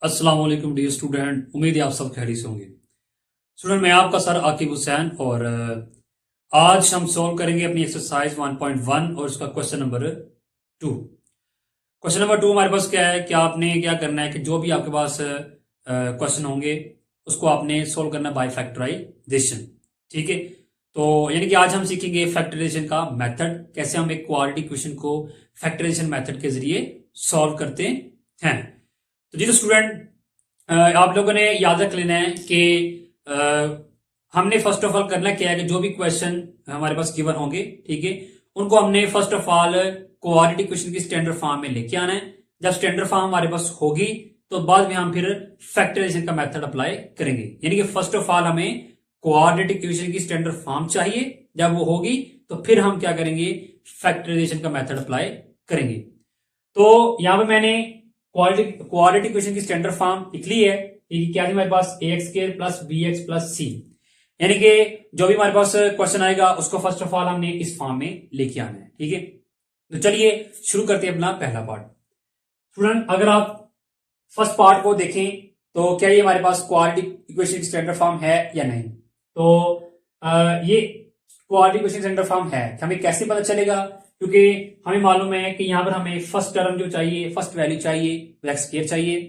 अस्सलाम वालेकुम dear student, उम्मीद है आप सब खैरियत से होंगे। स्टूडेंट, मैं आपका सर आकिब हुसैन और आज हम सॉल्व करेंगे अपनी एक्सरसाइज 1.1 और इसका क्वेश्चन नंबर 2। क्वेश्चन नंबर 2 हमारे पास क्या है कि आपने क्या करना है कि जो भी आपके पास क्वेश्चन होंगे उसको आपने सॉल्व करना बाय फैक्टराइजेशन। ठीक है, तो यानी कि आज हम सीखेंगे फैक्टराइजेशन का मेथड, कैसे हम एक क्वाड्रेटिक इक्वेशन को फैक्टराइजेशन मेथड के जरिए सॉल्व करते हैं। तो जी तो स्टूडेंट, आप लोगों ने याद रख लेना है कि हमने फर्स्ट ऑफ ऑल करना क्या है कि जो भी क्वेश्चन हमारे पास गिवन होंगे, ठीक है, उनको हमने first of all quadratic equation की स्टैंडर्ड फॉर्म में लेके आना है। जब स्टैंडर्ड फॉर्म हमारे पास होगी तो बाद में हम फिर फैक्टराइजेशन का मेथड अप्लाई करेंगे। यानी कि फर्स्ट ऑफ ऑल हमें क्वाड्रेटिक इक्वेशन की स्टैंडर्ड फॉर्म चाहिए, जब वो होगी तो फिर हम क्या करेंगे, फैक्टराइजेशन का मेथड अप्लाई करेंगे। तो यहां पे मैंने क्वाड्रेटिक इक्वेशन की स्टैंडर्ड फॉर्म लिख ली है कि क्या थी हमारे पास, A X square plus B X plus C. यानी कि जो भी हमारे पास क्वेश्चन आएगा उसको फर्स्ट ऑफ ऑल हमने इस फॉर्म में लेके आना है। ठीक है, तो चलिए शुरू करते हैं अपना पहला पार्ट। स्टूडेंट, अगर आप फर्स्ट पार्ट को देखें तो क्या ये हमारे पास क्वाड्रेटिक इक्वेशन की स्टैंडर्ड फॉर्म है या नहीं। तो ये क्वाड्रेटिक इक्वेशन स्टैंडर्ड फॉर्म है, हमें कैसे पता चलेगा, क्योंकि हमें मालूम है कि यहां पर हमें फर्स्ट टर्म जो चाहिए, फर्स्ट वैल्यू चाहिए वो एक्स स्क्वायर चाहिए,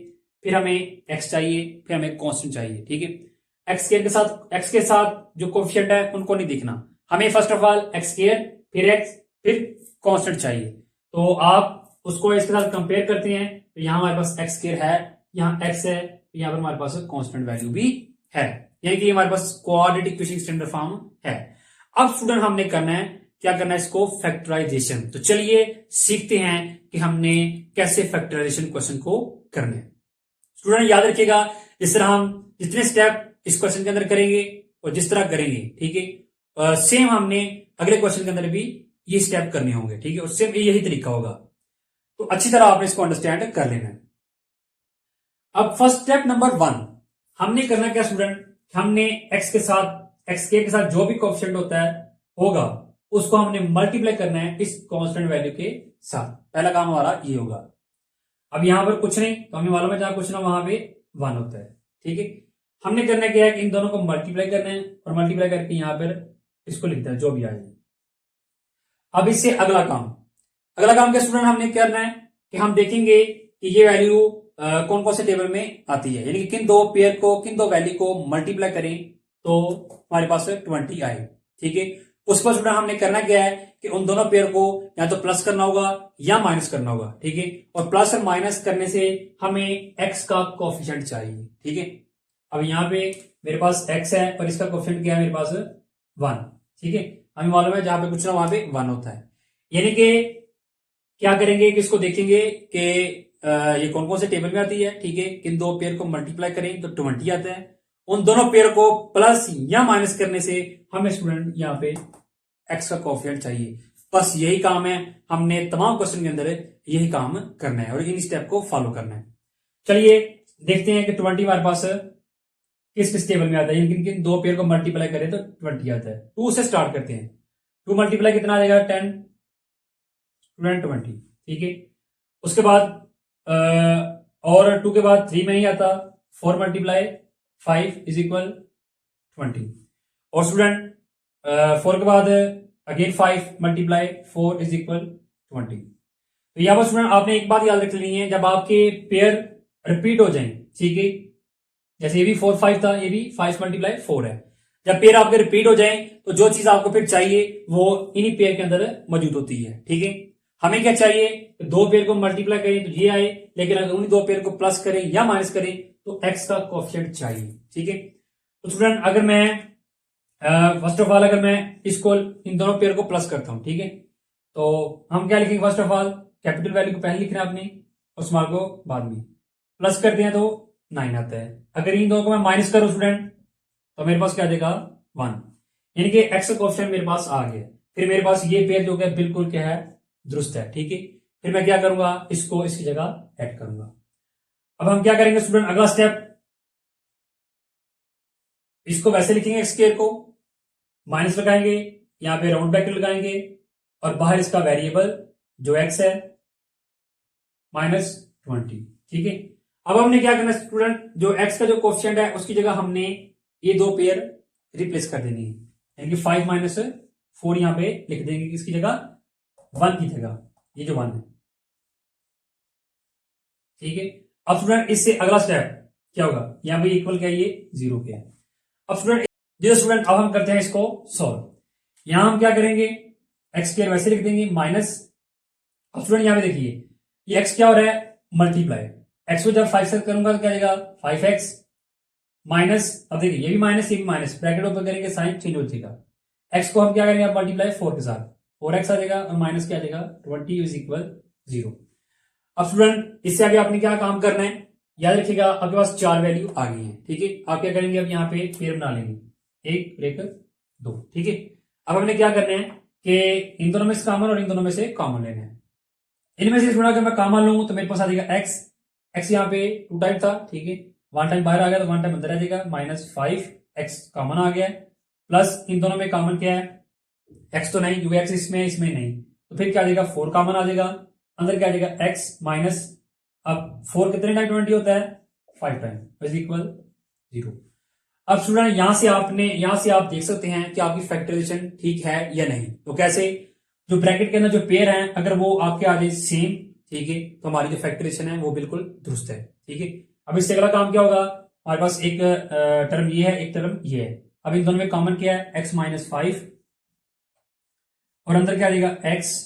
फिर हमें एक्स चाहिए, फिर हमें कांस्टेंट चाहिए। ठीक है, एक्स के साथ जो कोफिशिएंट है उनको नहीं दिखना, हमें first of all x square फिर एक्स फिर कांस्टेंट चाहिए। तो आप उसको इसके साथ कंपेयर करते हैं तो यहां हमारे पास एक्स स्क्वायर है, यहाँ एक्स है, यहां पर हमारे पास कांस्टेंट वैल्यू भी है, यानी कि हमारे पास क्वाड्रेटिक इक्वेशन स्टैंडर्ड फॉर्म है। अब स्टूडेंट हमने करना है, क्या करना है, इसको फैक्टराइजेशन। तो चलिए सीखते हैं कि हमने कैसे फैक्टराइजेशन क्वेश्चन को करना है। स्टूडेंट याद रखिएगा, जिस तरह हम जितने स्टेप इस क्वेश्चन के अंदर करेंगे और जिस तरह करेंगे, ठीक है, सेम हमने अगले क्वेश्चन के अंदर भी ये स्टेप करने होंगे। ठीक है, और सेम यही तरीका होगा, तो अच्छी तरह आपने इसको अंडरस्टैंड कर लेना है। अब फर्स्ट स्टेप नंबर 1 हमने करना क्या स्टूडेंट, हमने एक्स के साथ जो भी कोएफिशिएंट होता है होगा उसको हमने मल्टीप्लाई करना है इस कांस्टेंट वैल्यू के साथ। पहला काम हमारा ये होगा। अब यहां पर कुछ नहीं, तो हमें मालूम है जहां कुछ ना वहां पे 1 होता है। ठीक है, हमने करना क्या है कि इन दोनों को मल्टीप्लाई करना है और मल्टीप्लाई करके यहां पर इसको लिखता है जो भी आ जाए। अब इससे अगला काम क्या स्टूडेंट, हमने करना है कि हम देखेंगे कि ये वैल्यू कौन कौन से टेबल में आती है, यानी कि किन दो वैल्यू को मल्टीप्लाई करें तो हमारे पास 20 आए। ठीक है, उस पर स्टूडेंट हमने करना क्या है कि उन दोनों पेयर को या तो प्लस करना होगा या माइनस करना होगा। ठीक है, और प्लस और माइनस करने से हमें एक्स का कोएफिशिएंट चाहिए। ठीक है, अब यहां पे मेरे पास एक्स है और इसका कोएफिशिएंट क्या है मेरे पास 1। ठीक है, हमें मालूम है जहां पे कुछ ना वहां पे 1 होता है, यानी कि क्या करेंगे कि इसको देखेंगे कि ये कौन कौन से टेबल में आती है। ठीक है, किन दो पेयर को मल्टीप्लाई करें तो 20 आता है, उन दोनों पेयर को प्लस या माइनस करने से हमें स्टूडेंट यहाँ पे एक्स का कोएफिशिएंट चाहिए। बस यही काम है, हमने तमाम क्वेश्चन के अंदर यही काम करना है और इन स्टेप को फॉलो करना है। चलिए देखते हैं कि 20 हमारे पास किस किस टेबल में आता है, किन किन दो पेयर को मल्टीप्लाई करें तो 20 आता है। 2 से स्टार्ट करते हैं, 2 मल्टीप्लाई कितना आ जाएगा 10 स्टूडेंट 20। ठीक है, उसके बाद और 2 के बाद 3 में नहीं आता, 4 मल्टीप्लाई 5 इज इक्वल 20। और स्टूडेंट 4 के बाद अगेन 5 मल्टीप्लाई 4 इज इक्वल 20। तो यहां पर स्टूडेंट आपने एक बात याद रख लेनी है, जब आपके पेयर रिपीट हो जाएं, ठीक है, जैसे ये भी 4 5 था, ये भी 5 मल्टीप्लाई 4 है, जब पेयर आपके रिपीट हो जाए तो जो चीज आपको फिर चाहिए वो इन्हीं पेयर के अंदर मौजूद होती है। ठीक है, हमें क्या चाहिए, दो पेयर को मल्टीप्लाई करें तो ये आए, लेकिन अगर उन्हीं दो पेयर को प्लस करें या माइनस करें तो एक्स का कोएफिशिएंट चाहिए। ठीक है, तो स्टूडेंट अगर मैं फर्स्ट ऑफ ऑल अगर मैं इसको इन दोनों पेयर को प्लस करता हूं, ठीक है, तो हम क्या लिखेंगे, first of all capital value को पहले लिखना है आपने और स्मॉल को बाद में। प्लस करते हैं तो 9 आता है, अगर इन दोनों को मैं माइनस करूं स्टूडेंट तो मेरे पास क्या देगा 1, यानी कि एक्स का कोएफिशिएंट मेरे पास आ गया। फिर मेरे पास ये पेयर जो है बिल्कुल क्या है, दुरुस्त है। ठीक है, फिर मैं क्या करूंगा, इसको इसकी जगह ऐड करूंगा। अब हम क्या करेंगे स्टूडेंट, अगला स्टेप, इसको वैसे लिखेंगे एक्स स्क्वायर को, माइनस लगाएंगे, यहां पे राउंड ब्रैकेट लगाएंगे और बाहर इसका वेरिएबल जो एक्स है -20। ठीक है, अब हमने क्या करना है स्टूडेंट, जो एक्स का जो कोफिशिएंट है उसकी जगह हमने ये दो पेयर रिप्लेस कर देनी है, यानी कि 5 माइनस 4 यहां पे लिख देंगे किसकी जगह, 1 की जगह, ये जो 1 है, ठीक है। अब स्टूडेंट इससे अगला स्टेप क्या होगा, यहां पे इक्वल क्या है, ये 0 के है। अब स्टूडेंट जो स्टूडेंट अब हम करते हैं इसको सॉल्व, यहां हम क्या करेंगे, एक्स स्क्वायर वैसे लिख देंगे माइनस, अब स्टूडेंट यहां पे देखिए ये एक्स क्या हो रहा है, मल्टीप्लाई, एक्स को जब 5 से करूंगा तो क्या आएगा 5x माइनस, अब देखिए ये भी माइनस ये भी माइनस, ब्रैकेट ओपन करेंगे साइन चेंज हो जाएगा, एक्स को हम क्या करेंगे अब मल्टीप्लाई 4 के साथ, 4x आ जाएगा और माइनस क्या आ जाएगा 20 इज इक्वल 0। अब स्टूडेंट इससे आगे आपने क्या काम करना है, याद रखिएगा आपके पास 4 वैल्यू आ गई है, ठीक है। आप क्या करेंगे, अब यहाँ पे पेयर बना लेंगे, 1 ब्रेकर 2, ठीक है। अब हमने क्या करना है कि इन दोनों में से कॉमन और इन दोनों में से कॉमन लेना है, इनमें से अगर मैं कॉमन लूंगा तो मेरे पास आ जाएगा एक्स, एक्स यहाँ पे 2 टाइम था, ठीक है, 1 टाइम बाहर आ गया तो 1 टाइम अंदर आ जाएगा, माइनस 5x कॉमन आ गया, प्लस इन दोनों में कॉमन क्या है, x तो नहीं क्योंकि x इसमें नहीं, तो फिर क्या आ जाएगा 4 कॉमन आ जाएगा, अंदर क्या आ जाएगा x माइनस, अब 4 कितने टाइम 20 होता है 5 टाइम इज इक्वल 0। अब स्टूडेंट यहां से आप देख सकते हैं कि आपकी फैक्टराइजेशन ठीक है या नहीं, तो कैसे, जो ब्रैकेट के अंदर जो पेयर है अगर वो आपके आ जाए सेम, ठीक है, तो हमारी जो फैक्टराइजेशन है वो बिल्कुल दुरुस्त है, ठीक है। अब इससे अगला काम क्या होगा, हमारे पास एक टर्म ये है, एक टर्म ये है, अब इन दोनों में कॉमन क्या है x माइनस 5 और अंदर क्या आ जाएगा x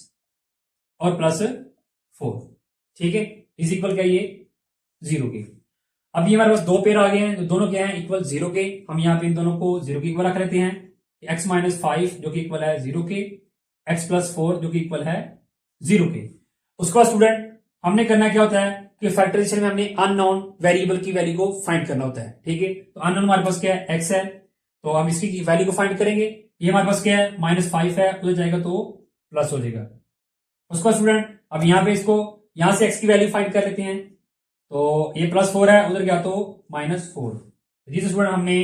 और प्लस 4, ठीक है, इज इक्वल क्या ये 0 के। अब ये हमारे पास दो पेयर आ गए हैं, तो दोनों क्या है इक्वल 0 के, हम यहाँ पे इन दोनों को 0 के इक्वल रख लेते हैं, x माइनस 5 जो कि इक्वल है 0 के, x प्लस 4 जो कि इक्वल है 0 के। उसके बाद स्टूडेंट हमने करना क्या होता है कि फैक्टराइजेशन में हमने अननोन वेरिएबल की वैल्यू को फाइंड करना होता है, ठीक है। तो अननोन हमारे पास क्या है x है, तो हम इसकी वैल्यू को फाइंड करेंगे, ये हमारे पास क्या है माइनस 5 है, उधर जाएगा तो प्लस हो जाएगा। उसके बाद स्टूडेंट अब यहाँ पे इसको यहां से x की वैल्यू फाइंड कर लेते हैं, तो ये प्लस 4 है, उधर गया तो माइनस 4, जिस स्टूडेंट हमने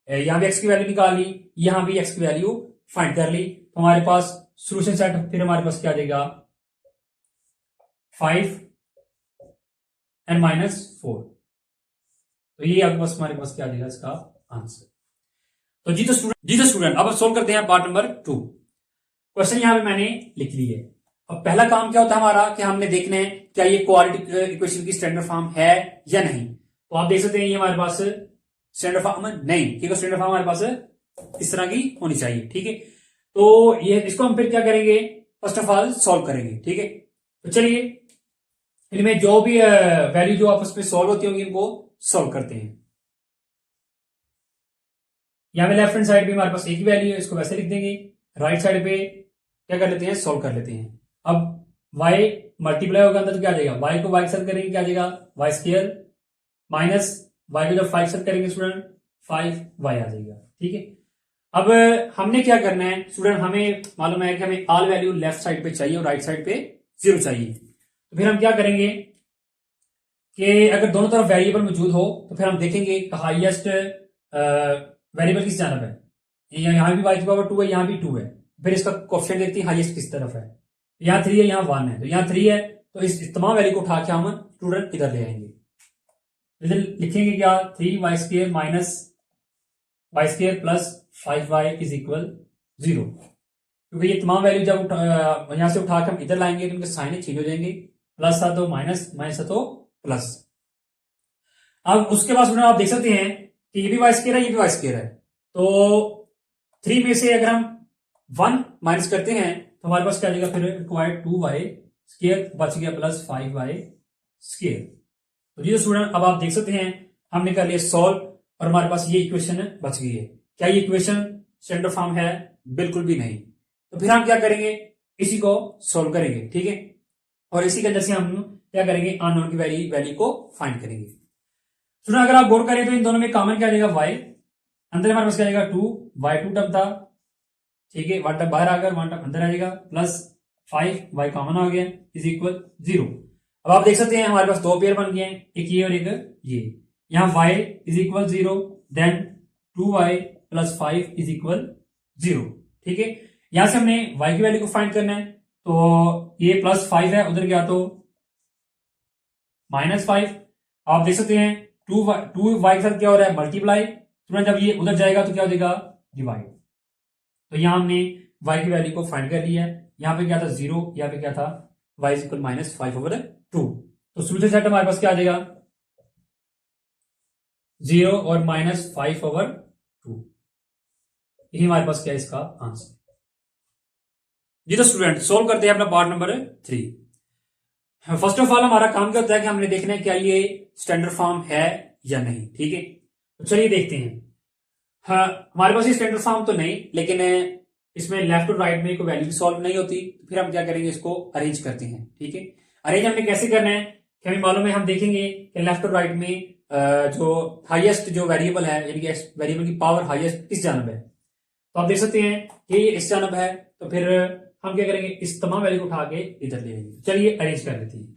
यहाँ भी x की वैल्यू निकाल ली, यहां भी x की वैल्यू फाइंड कर ली, तो हमारे पास सोल्यूशन सेट फिर हमारे पास क्या आ जाएगा 5 एंड माइनस 4, तो ये आपके पास हमारे पास क्या आ जाएगा इसका आंसर। तो जी तो स्टूडेंट अब सोल्व करते हैं पार्ट नंबर 2। क्वेश्चन यहां पे मैंने लिख ली है। अब पहला काम क्या होता है हमारा कि हमने देखना है क्या ये क्वाड्रेटिक इक्वेशन की स्टैंडर्ड फॉर्म है या नहीं, तो आप देख सकते हैं ये हमारे पास स्टैंडर्ड फॉर्म नहीं, ठीक है, स्टैंडर्ड फॉर्म हमारे पास इस तरह की होनी चाहिए, ठीक है। तो ये इसको हम फिर क्या करेंगे, फर्स्ट ऑफ ऑल सॉल्व करेंगे, ठीक है। तो चलिए इनमें जो भी वैल्यू जो आपस में सॉल्व होती होंगी इनको सॉल्व करते हैं। यहां पे लेफ्ट हैंड साइड पे हमारे पास एक ही वैल्यू है, इसको वैसे लिख देंगे, राइट साइड पे क्या कर लेते हैं सॉल्व कर लेते हैं। अब y मल्टीप्लाई होगा अंदर तो क्या आ जाएगा, y को y के साथ करेंगे क्या आ जाएगा y स्क्वायर माइनस y को जब 5 साथ करेंगे स्टूडेंट 5y आ जाएगा, ठीक है। अब हमने क्या करना है स्टूडेंट, हमें मालूम है कि हमें ऑल वैल्यू लेफ्ट साइड पे चाहिए और राइट साइड पे 0 चाहिए, तो फिर हम क्या करेंगे कि अगर दोनों तरफ वेरिएबल मौजूद हो तो फिर हम देखेंगे हाईएस्ट वेरिएबल किस जानब है, यहां भी y की पावर 2 है, यहां भी 2 है, फिर इसका कोफिशिएंट देखते हैं हाईएस्ट किस तरफ है, यहाँ 3 है यहाँ 1 है, तो यहाँ 3 है, तो इस तमाम वैल्यू को उठा के हम स्टूडेंट इधर ले आएंगे, इधर लिखेंगे क्या 3y square minus y square plus 5y is equal 0, क्योंकि ये तमाम वैल्यू जब यहां से उठा के हम इधर लाएंगे तो उनके साइन चेंज हो जाएंगे, प्लस था तो माइनस, माइनस था तो प्लस। अब उसके बाद स्टूडेंट आप देख सकते हैं कि ये भी y स्क्वायर है ये भी y स्क्वायर है, तो 3 में से अगर हम 1 माइनस करते हैं तो हमारे पास क्या आ जाएगा फिर रिक्वायर्ड 2y स्क्वायर बच गया प्लस 5y स्क्वायर। तो ये स्टूडेंट अब आप देख सकते हैं हमने कर लिया सॉल्व और हमारे पास ये इक्वेशन बच गई है। क्या ये इक्वेशन स्टैंडर्ड फॉर्म है, बिल्कुल भी नहीं, तो फिर हम क्या करेंगे इसी को सॉल्व करेंगे, ठीक है, और इसी के अंदर से हम क्या करेंगे अननोन की वैल्यू को फाइंड करेंगे। स्टूडेंट अगर आप गौर करें तो इन दोनों में कॉमन क्या आ जाएगा y, अंदर हमारे पास क्या आ जाएगा 2y 2 टर्म था, ठीक है, 1 टर्म बाहर आ गया 1 टर्म अंदर आ जाएगा प्लस 5y कॉमन आ गया इज इक्वल 0। अब आप देख सकते हैं हमारे पास दो पेयर बन गए हैं, एक ये और एक ये, यहां y is equal 0 then 2y plus 5 is equal 0, ठीक है। यहां से हमने y की वैल्यू को फाइंड करना है, तो ये प्लस 5 है उधर गया तो माइनस 5, आप देख सकते हैं 2y के साथ क्या हो रहा है, मल्टीप्लाई। स्टूडेंट जब ये उधर जाएगा तो क्या हो जाएगा, डिवाइड। तो यहां हमने y की वैल्यू को फाइंड कर लिया है। यहां पे क्या था 0, यहां पे क्या था y इज इक्वल -5/2। तो सोल्यूशन सेट हमारे पास क्या आ जाएगा 0 और -5/2। यही हमारे पास क्या है इसका आंसर। जी तो स्टूडेंट सोल्व करते हैं अपना part number 3। First of all हमारा काम क्या होता है कि हमने देखना है क्या ये स्टैंडर्ड फॉर्म है या नहीं। ठीक है, तो चलिए देखते हैं। हाँ, हमारे पास ये स्टैंडर्ड फॉर्म तो नहीं, लेकिन इसमें लेफ्ट और राइट में कोई वैल्यू सॉल्व नहीं होती, तो फिर हम क्या करेंगे, इसको अरेंज करते हैं। ठीक है, अरेंज हमने कैसे करना है कि हमें मालूम है, हम देखेंगे कि लेफ्ट और राइट में जो हाईएस्ट जो वेरिएबल है, यानी कि वेरिएबल की पावर हाईएस्ट किस जानब है। तो आप देख सकते हैं कि ये इस जानब है, तो फिर हम क्या करेंगे, इस तमाम वैल्यू को उठा के इधर ले आएंगे। चलिए अरेंज कर लेते हैं।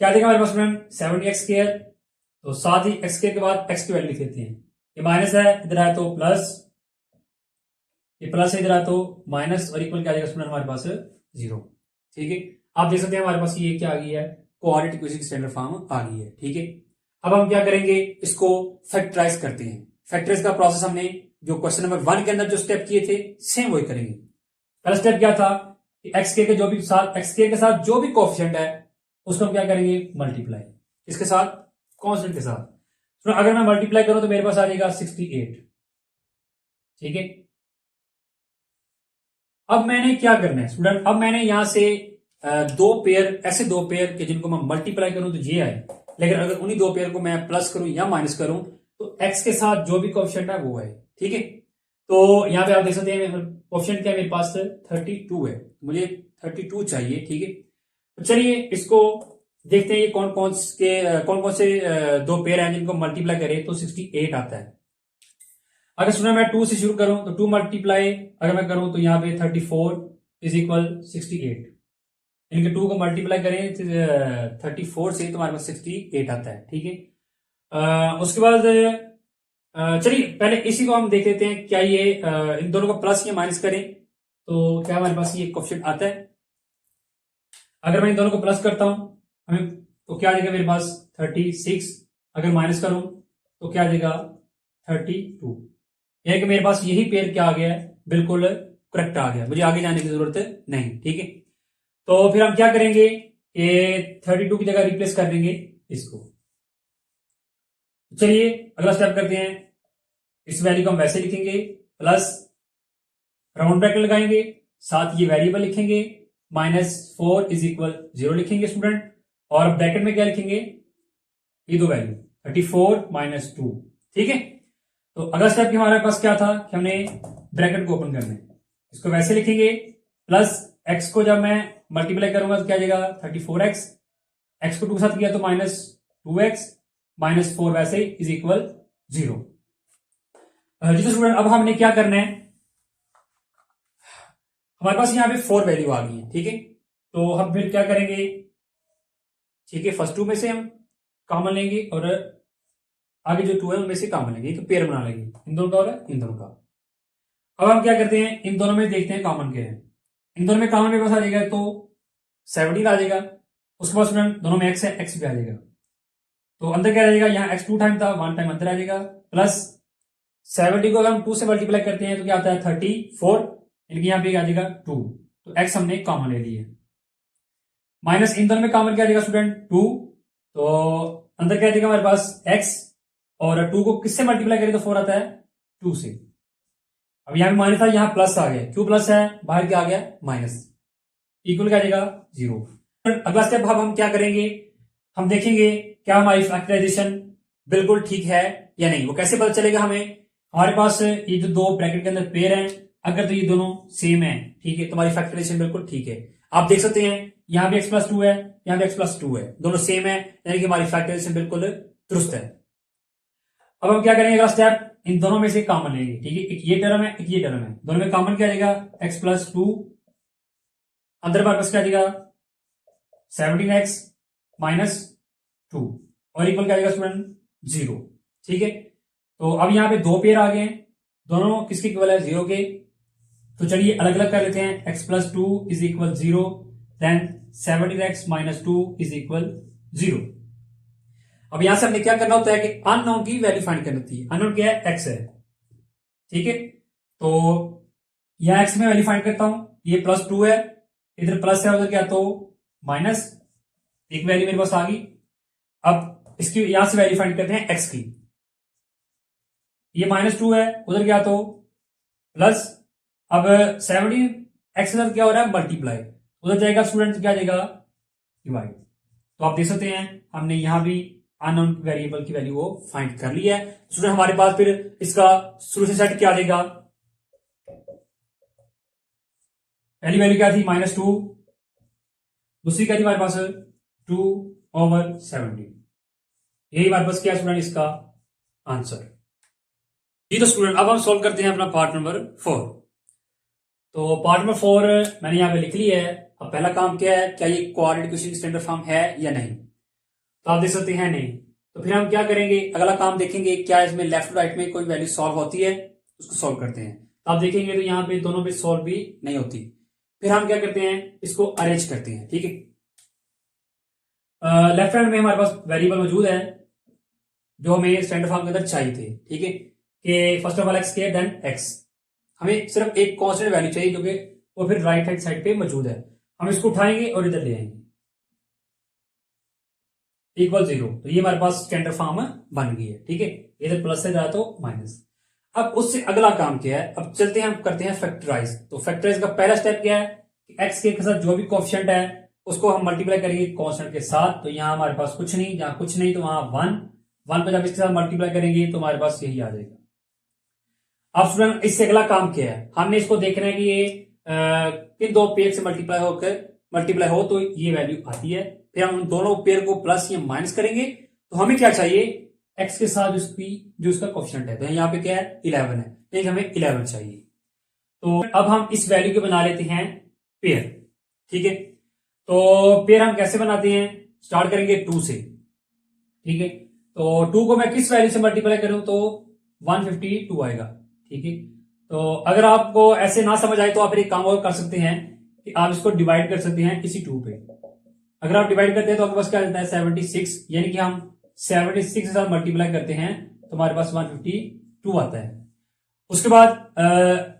क्या देगा हमारे पास मैम 7x², तो साथ ही x² के बाद x की वैल्यू लिख लेते हैं। ये माइनस है, इधर आया तो प्लस, ये प्लस है, इधर आया तो माइनस, और इक्वल क्या आ जाएगा स्टूडेंट हमारे पास 0। ठीक है, आप देख सकते हैं हमारे पास ये क्या आ गई है, कोऑर्डिनेट इक्वेशन की स्टैंडर्ड फॉर्म आ गई है। ठीक है, अब हम क्या करेंगे, इसको फैक्टराइज करते हैं। फैक्टराइज का प्रोसेस हमने जो क्वेश्चन नंबर 1 के अंदर जो स्टेप किए थे सेम वही करेंगे। पहला स्टेप क्या था कि x² के जो भी साथ x² के साथ जो भी कोएफिशिएंट है उसको हम क्या करेंगे, मल्टीप्लाई। इसके साथ कांस्टेंट के साथ। तो अगर मैं मल्टीप्लाई करूं तो मेरे पास आ जाएगा 68। ठीक है, अब मैंने क्या करना है स्टूडेंट, अब मैंने यहां से दो पेयर, ऐसे दो पेयर के जिनको मैं मल्टीप्लाई करूं तो ये आए, लेकिन अगर उन्हीं दो पेयर को मैं प्लस करूं या माइनस करूं तो x के साथ जो भी कोएफिशिएंट है वो है। ठीक है, तो यहां पे आप देख सकते हैं कोएफिशिएंट क्या है मेरे पास 32 है, मुझे 32 चाहिए। ठीक है, तो चलिए इसको देखते हैं ये कौन कौन से दो पेयर हैं जिनको मल्टीप्लाई करें तो 68 आता है। अगर स्टूडेंट मैं 2 से शुरू करूं तो 2 मल्टीप्लाई अगर मैं करूं तो यहाँ पे 34 इज इक्वल 68, इनके 2 को मल्टीप्लाई करें 34 से तो हमारे पास 68 आता है। ठीक है, उसके बाद चलिए पहले इसी को हम देख लेते हैं, क्या ये इन दोनों को प्लस या माइनस करें तो क्या हमारे पास ये कोएफिशिएंट आता है। अगर मैं इन दोनों को प्लस करता हूं हमें तो क्या आ जाएगा मेरे पास 36, अगर माइनस करूं तो क्या आ जाएगा 32। यानी कि मेरे पास यही पेयर क्या आ गया है, बिल्कुल करेक्ट आ गया, मुझे आगे जाने की जरूरत नहीं। ठीक है, तो फिर हम क्या करेंगे कि 32 की जगह रिप्लेस कर देंगे इसको। चलिए अगला स्टेप करते हैं, इस वैल्यू को हम वैसे लिखेंगे, प्लस राउंड ब्रैकेट लगाएंगे, साथ ये वेरिएबल लिखेंगे, -4 इज इक्वल 0 लिखेंगे स्टूडेंट, और ब्रैकेट में क्या लिखेंगे, ये दो वैल्यू 34 - 2। ठीक है, तो अगला स्टेप हमारे पास क्या था कि हमने ब्रैकेट को ओपन करना है, इसको वैसे लिखेंगे, प्लस x को जब मैं मल्टीप्लाई करूंगा तो क्या आ जाएगा 34x, x को 2 के साथ किया तो -2x -4 वैसे इज इक्वल 0। जी तो स्टूडेंट अब हमने क्या करना है, हमारे पास यहां पे 4 वैल्यू आ गई है। ठीक है, तो हम फिर क्या करेंगे, ठीक है फर्स्ट 2 में से हम कॉमन लेंगे और आगे जो 2 है उनमें से कॉमन लेंगे, तो पेयर बना लेंगे, इन दोनों का और इन दोनों का। अब हम क्या करते हैं, इन दोनों में देखते हैं कॉमन क्या है। इन दोनों में कॉमन मेरे पास आ जाएगा तो 17 आ जाएगा, उसके बाद स्टूडेंट दोनों में x है, x भी आ जाएगा, तो अंदर क्या रहेगा, यहाँ x 2 टाइम था, 1 टाइम अंदर आ जाएगा, प्लस 70 को अगर हम 2 से मल्टीप्लाई करते हैं तो क्या आता है 34, यानी कि यहाँ पे आ जाएगा 2, तो x हमने कॉमन ले लिया, माइनस इन दोनों में कॉमन क्या आ जाएगा स्टूडेंट 2, तो अंदर क्या आ जाएगा हमारे पास x, और 2 को किससे मल्टीप्लाई करें तो 4 आता है 2 से। अब यहाँ पे माइनस था, यहाँ प्लस आ गया, क्यों प्लस है, बाहर क्या आ गया माइनस, इक्वल क्या आ जाएगा 0। अगला स्टेप अब हम क्या करेंगे, हम देखेंगे क्या हमारी फैक्टराइजेशन बिल्कुल ठीक है या नहीं। वो कैसे पता चलेगा हमें, हमारे पास ये जो दो ब्रैकेट के अंदर पेयर हैं, अगर तो ये दोनों सेम है, ठीक है, तो हमारी फैक्टराइजेशन बिल्कुल ठीक है। आप देख सकते हैं यहाँ पे x+2 है, यहाँ पे x+2 है, दोनों सेम है, यानी कि हमारी फैक्टराइजेशन बिल्कुल दुरुस्त है। अब हम क्या करेंगे, अगला स्टेप इन दोनों में से कॉमन लेंगे। ठीक है, एक ये टर्म है, एक ये टर्म है, दोनों में कॉमन क्या आ जाएगा x+2, अंदर हमारे पास क्या आ जाएगा 17x -2, और इक्वल क्या आ जाएगा स्टूडेंट 0। ठीक है, तो अब यहाँ पे दो पेयर आ गए, दोनों किसके इक्वल है 0 के, तो चलिए अलग अलग कर लेते हैं, x+2 is equal 0, then 17x -2 is equal 0। अब यहां से हमने क्या करना होता है कि अननोन की वैल्यू फाइंड करनी होती है। अननोन क्या है? एक्स है, ठीक है। तो यहां एक्स में वैल्यू फाइंड करता हूं, ये +2 है, इधर प्लस है, उधर क्या तो माइनस, एक वैल्यू मेरे पास आ गई। अब इसकी यहां से वैल्यू फाइंड करते हैं एक्स की, ये -2 है, उधर क्या तो प्लस। अब 17 एक्स उधर क्या हो रहा है? मल्टीप्लाई, उधर जाएगा स्टूडेंट क्या जाएगा? डिवाइड। तो आप देख सकते हैं हमने यहां भी अननोन वेरिएबल की वैल्यू को फाइंड कर लिया है। स्टूडेंट हमारे पास फिर इसका सोल्यूशन सेट क्या आ जाएगा? पहली वैल्यू क्या थी? -2, दूसरी क्या थी हमारे पास? 2/17। यही हमारे पास क्या स्टूडेंट इसका आंसर। जी तो स्टूडेंट अब हम सॉल्व करते हैं अपना पार्ट नंबर 4। तो पार्ट नंबर 4 मैंने यहां पे लिख लिया है। अब पहला काम क्या है, क्या ये क्वाड्रेटिक इक्वेशन की स्टैंडर्ड फॉर्म है या नहीं? तो आप देख सकते हैं नहीं। तो फिर हम क्या करेंगे, अगला काम देखेंगे क्या इसमें लेफ्ट राइट में कोई वैल्यू सॉल्व होती है, उसको सॉल्व करते हैं। तो आप देखेंगे तो यहाँ पे दोनों पे सॉल्व भी नहीं होती। फिर हम क्या करते हैं, इसको अरेंज करते हैं, ठीक है। लेफ्ट हैंड में हमारे पास वेरिएबल मौजूद है जो हमें स्टैंडर्ड फॉर्म के अंदर चाहिए थे, ठीक है। कि फर्स्ट ऑफ ऑल एक्स के देन एक्स, हमें सिर्फ एक कांस्टेंट वैल्यू चाहिए जो कि वो फिर राइट हैंड साइड पे मौजूद है। हम इसको उठाएंगे और इधर ले आएंगे, =0। तो ये हमारे पास स्टैंडर्ड फॉर्म बन गई है, ठीक है। इधर प्लस से जाए तो माइनस। अब उससे अगला काम क्या है, अब चलते हैं हम करते हैं फैक्टराइज। तो फैक्टराइज का पहला स्टेप क्या है कि एक्स के साथ जो भी कोएफिशिएंट है उसको हम मल्टीप्लाई करेंगे कांस्टेंट के साथ। तो यहां हमारे पास कुछ नहीं, जहां कुछ नहीं तो वहां 1 पे जब इसके साथ मल्टीप्लाई करेंगे तो हमारे पास यही आ जाएगा। अब स्टूडेंट इससे अगला काम क्या है, हमने इसको देखना है कि ये किन दो पेयर से मल्टीप्लाई हो तो ये वैल्यू आती है। फिर हम दोनों पेयर को प्लस या माइनस करेंगे। तो हमें क्या चाहिए, एक्स के साथ जो उसका कोएफिशिएंट है, तो यहाँ पे क्या है 11 है, लेकिन हमें 11 चाहिए। तो अब हम इस वैल्यू को बना लेते हैं पेयर, ठीक है। तो पेयर हम कैसे बनाते हैं, स्टार्ट करेंगे 2 से, ठीक है। तो 2 को मैं किस वैल्यू से मल्टीप्लाई करूं तो 152 आएगा, ठीक है। तो अगर आपको ऐसे ना समझ आए तो आप एक काम और कर सकते हैं कि आप इसको डिवाइड कर सकते हैं इसी 2 पे। अगर आप डिवाइड करते हैं तो आपके पास क्या आता है 76, यानी कि हम 76 के साथ मल्टीप्लाई करते हैं तो हमारे पास 152 आता है। उसके बाद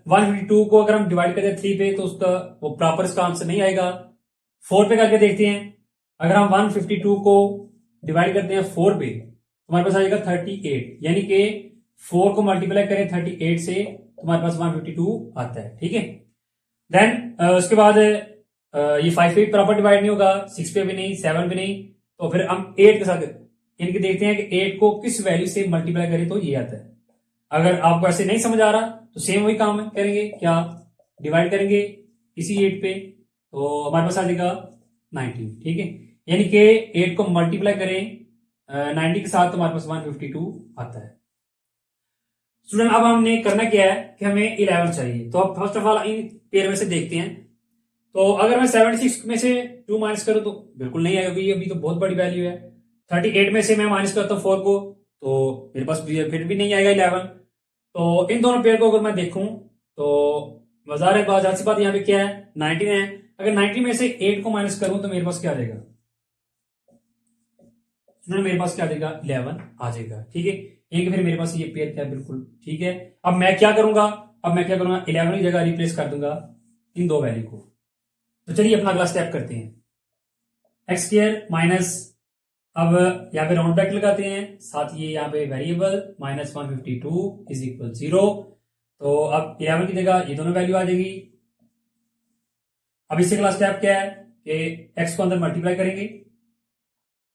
152 को अगर हम डिवाइड करते हैं 3 पे तो उसका वो प्रॉपर इसका आंसर नहीं आएगा। 4 पे करके देखते हैं, अगर हम 152 को डिवाइड करते हैं 4 पे तो हमारे पास आएगा 38, यानी कि 4 को मल्टीप्लाई करें 38 से तो हमारे पास 152 आता है, ठीक है। देन उसके बाद ये 5 पे प्रॉपर डिवाइड नहीं होगा, 6 पे भी नहीं, 7 पे नहीं, तो फिर हम 8 के साथ इनके देखते हैं कि 8 को किस वैल्यू से मल्टीप्लाई करें तो ये आता है। अगर आपको ऐसे नहीं समझ आ रहा तो सेम वही काम करेंगे, क्या डिवाइड करेंगे इसी 8 पे तो हमारे पास आ जाएगा 19, ठीक है। यानी कि 8 को मल्टीप्लाई करें 90 के साथ तो हमारे पास 152 आता है। स्टूडेंट अब हमने करना क्या है कि हमें 11 चाहिए। तो अब first of all in pair में से देखते हैं। तो अगर मैं 76 में से 2 माइनस करूं तो बिल्कुल नहीं आएगा, क्योंकि अभी तो बहुत बड़ी वैल्यू है। 38 में से मैं माइनस करता हूं 4 को तो मेरे पास फिर भी नहीं आएगा 11। तो इन दोनों पेयर को अगर मैं देखूं तो बाजार सी बात यहाँ पे क्या है 19 है। अगर 19 में से 8 को माइनस करूं तो मेरे पास क्या आ जाएगा, मेरे पास क्या आ जाएगा 11 आ जाएगा, ठीक है। एक फिर मेरे पास ये पेयर क्या है बिल्कुल ठीक है। अब मैं क्या करूंगा, 11 की जगह रिप्लेस कर दूंगा इन दो वैल्यू को। तो चलिए अपना अगला स्टेप करते हैं, एक्स स्क्वायर माइनस, अब यहाँ पे राउंड ब्रैकेट लगाते हैं, साथ ये यहाँ पे वेरिएबल -152 इज इक्वल 0। तो अब 11 की जगह ये दोनों वैल्यू आ जाएगी। अब इससे अगला स्टेप क्या है कि एक्स को अंदर मल्टीप्लाई करेंगे,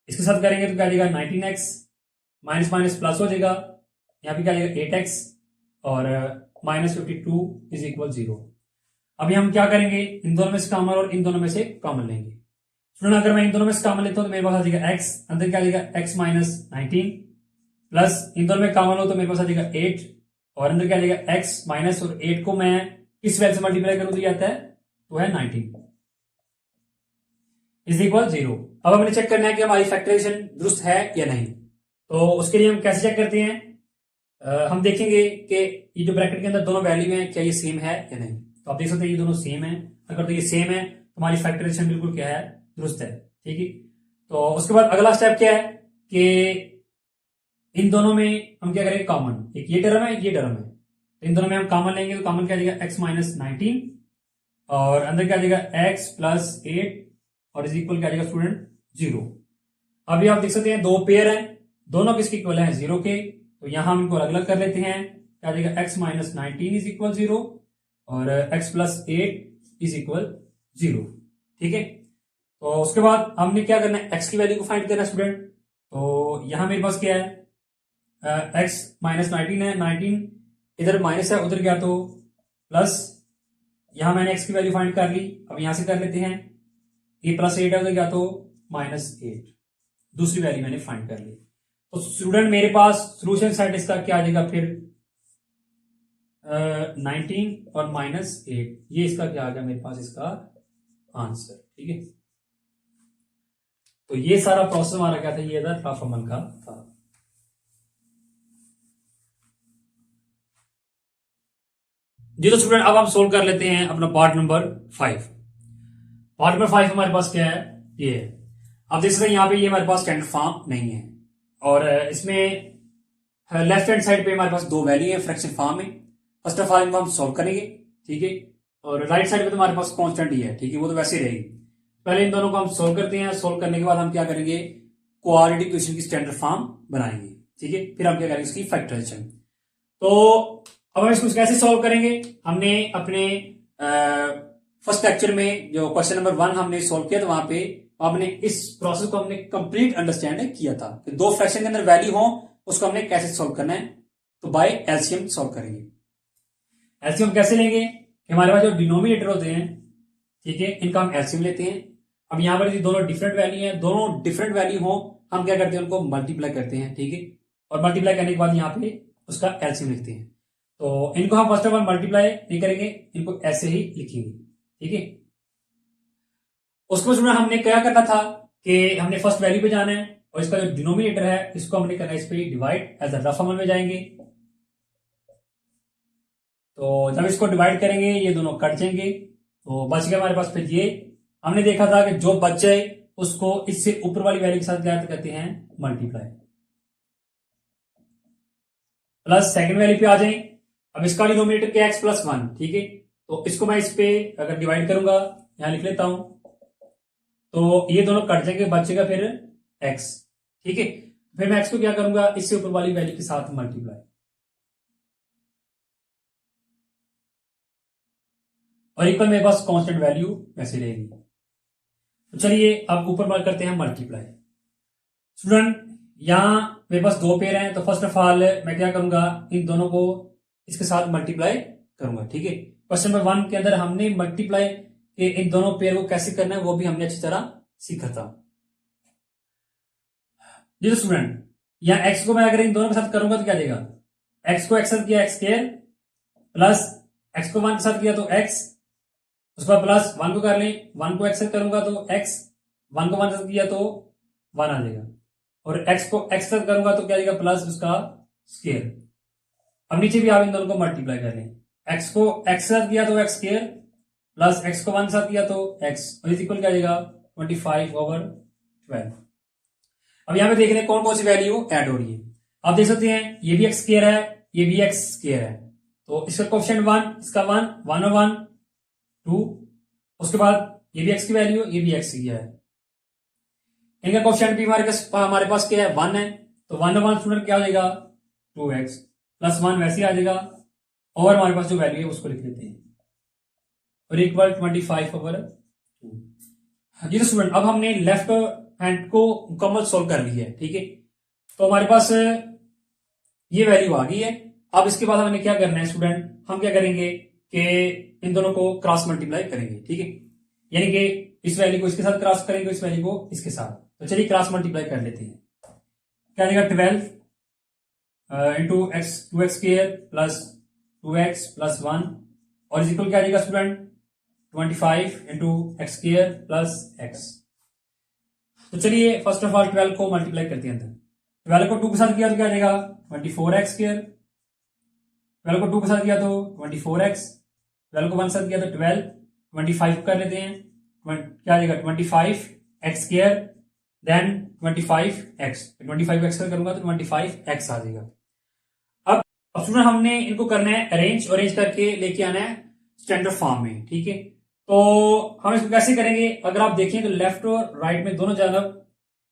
इसके साथ करेंगे तो क्या आ जाएगा 19x, माइनस माइनस प्लस हो जाएगा, यहाँ पे क्या आ जाएगा 8x और -52 इज इक्वल 0। अभी हम क्या करेंगे, इन दोनों में से कॉमन और इन दोनों में से कॉमन लेंगे। स्टूडेंट अगर मैं इन दोनों में से कॉमन लेता हूं तो मेरे पास आ जाएगा x, अंदर क्या आ जाएगा x माइनस 19 प्लस इन दोनों में कॉमन हो तो मेरे पास आ जाएगा 8 और अंदर क्या आ जाएगा x माइनस, और 8 को मैं किस वैल्यू से मल्टीप्लाई करूं तो ये आता है तो है 19 इज इक्वल 0। अब हमें चेक करना है कि हमारी फैक्टराइजेशन दुरुस्त है या नहीं। तो उसके लिए हम कैसे चेक करते हैं, हम देखेंगे कि ये जो ब्रैकेट के अंदर दोनों वैल्यू हैं क्या ये सेम है या नहीं। तो आप देख सकते हैं ये दोनों सेम है, अगर तो ये सेम है तो हमारी फैक्टराइजेशन बिल्कुल क्या है दुरुस्त है, ठीक है। तो उसके बाद अगला स्टेप क्या है कि इन दोनों में हम क्या करेंगे, कॉमन, एक ये टर्म है एक ये टर्म है, तो इन दोनों में हम कॉमन लेंगे तो कॉमन क्या आ जाएगा, x माइनस 19 और अंदर क्या आ जाएगा x प्लस 8 और इज इक्वल क्या आ जाएगा स्टूडेंट 0। अभी आप देख सकते हैं दो पेयर हैं, दोनों किसके इक्वल हैं 0 के, तो यहां हम इनको अलग अलग कर लेते हैं, क्या आ जाएगा x माइनस 19 इज इक्वल 0 और x प्लस 8 इज इक्वल 0। ठीक है, तो उसके बाद हमने क्या करना है, x की वैल्यू को फाइंड करना है स्टूडेंट। तो यहां मेरे पास क्या है, x माइनस 19 है, 19 इधर माइनस है उधर गया तो प्लस, यहां मैंने x की वैल्यू फाइंड कर ली, अब यहां से कर लेते हैं, ये प्लस 8 है उधर गया तो माइनस 8, दूसरी वैल्यू मैंने फाइंड कर ली। तो स्टूडेंट मेरे पास सोल्यूशन सेट इसका क्या आ जाएगा फिर 19 और माइनस 8, ये इसका क्या आ गया मेरे पास इसका आंसर। ठीक है, तो ये सारा प्रोसेस हमारा क्या था, ये था ट्रांसफॉर्मर का था। जी तो स्टूडेंट अब हम सोल्व कर लेते हैं अपना पार्ट नंबर 5। पार्ट नंबर 5 हमारे पास क्या है, ये है, आप देख सकते हैं यहाँ पे ये हमारे पास स्टैंडर्ड फॉर्म नहीं है और इसमें लेफ्ट हैंड साइड पे हमारे पास दो वैल्यू है फ्रैक्शन फॉर्म में। फर्स्ट ऑफ ऑल इनको हम सोल्व करेंगे, ठीक है, और राइट साइड पे तो हमारे पास कांस्टेंट ही है, ठीक है, वो तो वैसे ही रहेगी। पहले इन दोनों को हम सोल्व करते हैं, सोल्व करने के बाद हम क्या करेंगे, क्वाड्रेटिक इक्वेशन की स्टैंडर्ड फॉर्म बनाएंगे, ठीक है, फिर हम क्या करेंगे इसकी फैक्टराइजेशन। तो अब हम इसको कैसे सोल्व करेंगे, हमने अपने फर्स्ट लेक्चर में जो क्वेश्चन नंबर 1 हमने सोल्व किया था, वहां पे आपने इस प्रोसेस को हमने कंप्लीट अंडरस्टैंड किया था कि दो फ्रैक्शन के अंदर वैल्यू हो उसको हमने कैसे सोल्व करना है, तो बाय एलसीएम सोल्व करेंगे। एलसीएम कैसे लेंगे, हमारे पास जो डिनोमिनेटर होते हैं, ठीक है, इनका हम एलसीएम लेते हैं। अब यहां पर दोनों डिफरेंट वैल्यू है, दोनों डिफरेंट वैल्यू हो हम क्या करते हैं, उनको मल्टीप्लाई करते हैं, ठीक है, और मल्टीप्लाई करने के बाद यहाँ पे उसका एलसीएम लिखते हैं। तो इनको हम फर्स्ट ऑफ ऑल मल्टीप्लाई नहीं करेंगे, इनको ऐसे ही लिखेंगे, ठीक है। उसको सुना हमने क्या करना था कि हमने फर्स्ट वैल्यू पे जाना है और इसका जो डिनोमिनेटर है इसको हमने करना है इस पे डिवाइड, एज अ रफ अमल में जाएंगे। तो जब इसको डिवाइड करेंगे ये दोनों कट जाएंगे, तो बच गया हमारे पास फिर ये। हमने देखा था कि जो बच जाए उसको इससे ऊपर वाली वैल्यू के साथ क्या करते हैं, मल्टीप्लाई, प्लस सेकंड वैल्यू पे आ जाए। अब इसका डिनोमिनेटर क्या है, x प्लस 1, ठीक है, तो इसको मैं इस पे अगर डिवाइड करूंगा, यहां लिख लेता हूं, तो ये दोनों कट जाएंगे, बचेगा फिर x, ठीक है। फिर मैं x को क्या करूंगा, इससे ऊपर वाली वैल्यू के साथ मल्टीप्लाई, और इक्वल मेरे पास कांस्टेंट वैल्यू वैसे रहेगी। तो चलिए अब ऊपर करते हैं मल्टीप्लाई। स्टूडेंट यहां मेरे पास दो पेयर हैं, तो फर्स्ट ऑफ ऑल मैं क्या करूंगा, इन दोनों को इसके साथ मल्टीप्लाई करूंगा, ठीक है। क्वेश्चन नंबर 1 के अंदर हमने मल्टीप्लाई के इन दोनों पेयर को कैसे करना है वो भी हमने अच्छी तरह सीखा था। जी तो स्टूडेंट यहां x को मैं अगर इन दोनों के साथ करूंगा तो क्या देगा, x को x साथ किया x स्क्वायर, प्लस x को 1 के साथ किया तो x, उसके बाद प्लस 1 को कर लें, 1 को x साथ करूंगा तो x, 1 को 1 साथ किया तो 1 आ जाएगा, और x को x साथ करूंगा तो क्या देगा, प्लस उसका स्क्वायर। अब नीचे भी आप इन दोनों को मल्टीप्लाई कर लें, x को x साथ किया तो x स्क्वायर, प्लस x को 1 साथ किया तो x, और इज इक्वल क्या देगा 25/12। अब यहां पे देख रहे हैं कौन कौन सी वैल्यू ऐड हो रही है। आप देख सकते हैं ये भी x स्क्वायर है, ये भी x स्क्वायर है, तो इसका कोएफिशिएंट 1, इसका 1, 1 और 1 2, उसके बाद ये भी x की वैल्यू, ये भी x की है, इनका कोएफिशिएंट भी हमारे पास क्या है 1 है, तो 1 और 1 स्टूडेंट क्या हो जाएगा 2x, प्लस 1 वैसे ही आ जाएगा, और हमारे पास जो वैल्यू है उसको लिख लेते हैं, और इक्वल 25/2। जी तो स्टूडेंट अब हमने लेफ्ट हैंड को मुकम्मल सोल्व कर ली है, ठीक है, तो हमारे पास ये वैल्यू आ गई है। अब इसके बाद हमें क्या करना है स्टूडेंट, हम क्या करेंगे कि इन दोनों को क्रॉस मल्टीप्लाई करेंगे, ठीक है, यानी कि इस वैल्यू को इसके साथ क्रॉस करेंगे, इस वैल्यू को इसके साथ। तो चलिए क्रॉस मल्टीप्लाई कर लेते हैं, क्या देगा 12 into x 2x square plus 2x plus 1, और इज इक्वल क्या देगा student 25 into x square plus x। तो चलिए फर्स्ट ऑफ ऑल 12 को मल्टीप्लाई करते हैं, अंदर 12 को 2 के साथ किया तो क्या देगा 24x स्क्वायर, 12 को 2 के साथ किया तो 24x, 12 को 1 साथ किया तो 12, 25 कर लेते हैं, क्या देगा 25x square, then 25x, 25x करूंगा तो 25x आ जाएगा। अब स्टूडेंट हमने इनको करना है अरेंज करके लेके आना है स्टैंडर्ड फॉर्म में, ठीक है। तो हम इसको कैसे करेंगे, अगर आप देखें तो लेफ्ट और राइट में दोनों जानब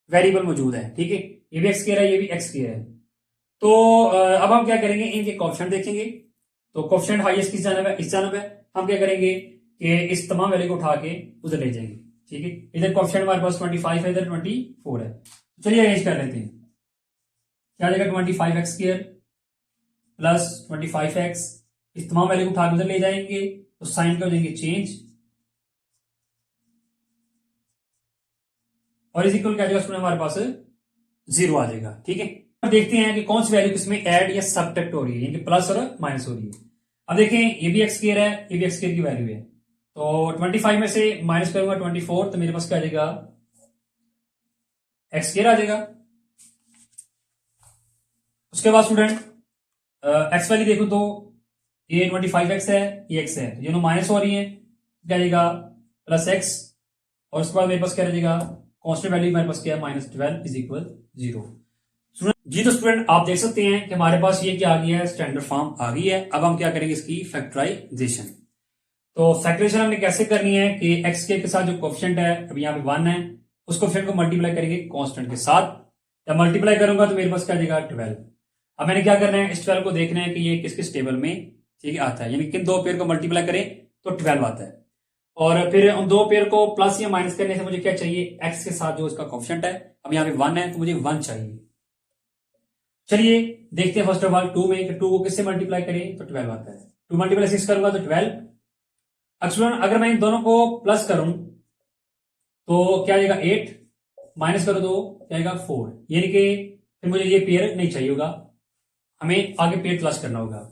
वेरिएबल मौजूद है, ठीक है। ये भी एक्स स्क्वायर है, ये भी एक्स स्क्वायर है। तो अब हम क्या करेंगे, इनके कोएफिशिएंट देखेंगे। तो कोएफिशिएंट हाईएस्ट किस जानब है, इस जानब है। हम क्या करेंगे कि इस तमाम वैल्यू को उठा के उधर ले जाएंगे, ठीक है। इधर कोएफिशिएंट हमारे पास 25 है, इधर 24 है। चलिए अरेंज कर लेते हैं। क्या आ जाएगा 25x स्क्वायर प्लस 25x, इस तमाम वैल्यू को उठा के उधर ले जाएंगे तो साइन कर देंगे चेंज, और इज इक्वल क्या आ जाएगा स्टूडेंट हमारे पास 0 आ जाएगा, ठीक है। अब देखते हैं कि कौन सी वैल्यू किसमें ऐड या सबट्रैक्ट हो रही है, यानी प्लस और माइनस हो रही है। अब देखें ये भी एक्स स्क्वायर है, ये भी एक्स स्क्वायर की वैल्यू है। तो 25 में से माइनस करूंगा 24 तो मेरे पास क्या आ जाएगा एक्स स्क्वायर आ जाएगा। उसके बाद स्टूडेंट एक्स वैल्यू देखो तो ये 25x है, ये x है, ये दोनों माइनस हो रही है, क्या आ जाएगा प्लस एक्स, और उसके बाद मेरे पास क्या रह जाएगा कांस्टेंट वैल्यू मेरे पास क्या है -12 इज इक्वल 0। जी तो स्टूडेंट आप देख सकते हैं कि हमारे पास ये क्या आ गया है, स्टैंडर्ड फॉर्म आ गई है। अब हम क्या करेंगे इसकी फैक्टराइजेशन। तो फैक्टराइजेशन हमने कैसे करनी है कि एक्स के साथ जो कोएफिशिएंट है अभी यहाँ पे 1 है, उस कोएफिशिएंट को मल्टीप्लाई करेंगे कांस्टेंट के साथ। जब मल्टीप्लाई करूंगा तो मेरे पास क्या आ जाएगा 12। अब मैंने क्या करना है, इस 12 को देखना है कि ये किस किस टेबल में ठीक है आता है, यानी किन दो पेयर को मल्टीप्लाई करें तो 12 आता है। और फिर उन दो पेयर को प्लस या माइनस करने से मुझे क्या चाहिए, एक्स के साथ जो इसका कोएफिशिएंट है, अब यहाँ पे 1 है तो मुझे 1 चाहिए। चलिए देखते हैं फर्स्ट ऑफ ऑल 2 में, 2 को किससे मल्टीप्लाई करें तो 12 आता है। 2 मल्टीप्लाई 6 करूंगा तो 12। अगर मैं इन दोनों को प्लस करूं तो क्या आएगा 8, माइनस करो तो क्या आएगा 4, यानी कि फिर मुझे ये पेयर नहीं चाहिए होगा, हमें आगे पेयर प्लस करना होगा।